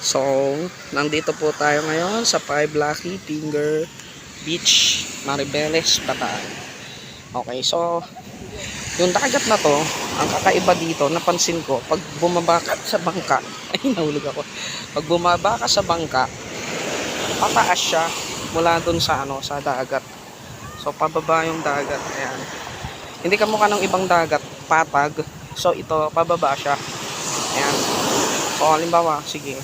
So, nandito po tayo ngayon sa Five Lucky Finger Beach, Maribeles, Bataan. Okay, so yung dagat na to, ang kakaiba dito, napansin ko, pag bumaba ka sa bangka, ay nahulog ako. Pag bumaba ka sa bangka, pataas siya mula dun sa sa dagat. So pababa yung dagat, ayan. Hindi ka mukha ng ibang dagat, patag. So ito, pababa siya. Ayan. So halimbawa, sige,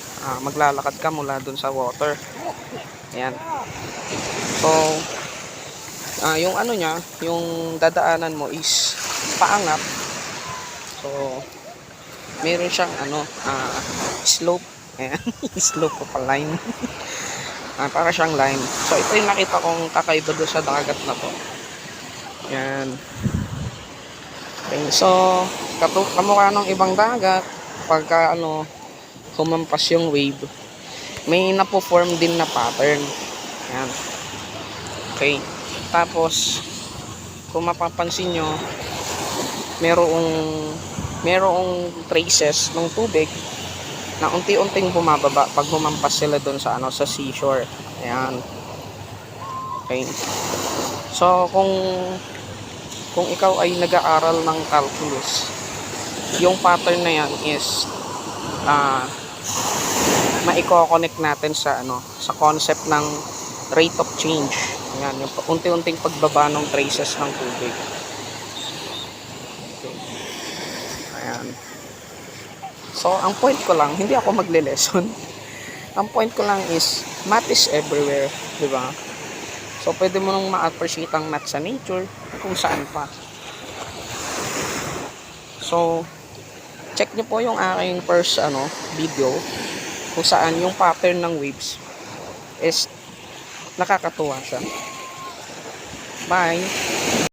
maglalakad ka mula dun sa water. Ayan. So, yung niya, yung dadaanan mo is paangat. So, meron siyang slope. Ayan, slope ko pa line. Para siyang line. So, ito yung nakita kong kakaiba doon sa dagat na to. Ayan. Okay, so, kamukha ng ibang dagat, pagka humampas yung wave, may napo-form din na pattern. Ayan. Okay. Tapos, kung mapapansin nyo, merong traces ng tubig na unti-unting bumababa pag humampas sila doon sa sa seashore. Ayan. Okay. So, kung ikaw ay nag-aaral ng calculus, yung pattern na yan is maiko-connect natin sa sa concept ng rate of change. Ayan, yung unti-unting pagbaba ng traces ng tubig. Okay. Ayan. So, ang point ko lang, hindi ako magle-lesson. Ang point ko lang is, math is everywhere, di ba? So, pwede mo nang ma-appreciate ang math sa nature, kung saan pa. So, check nyo po yung aking first video, kung saan yung pattern ng waves is nakakatuwa siya. Bye!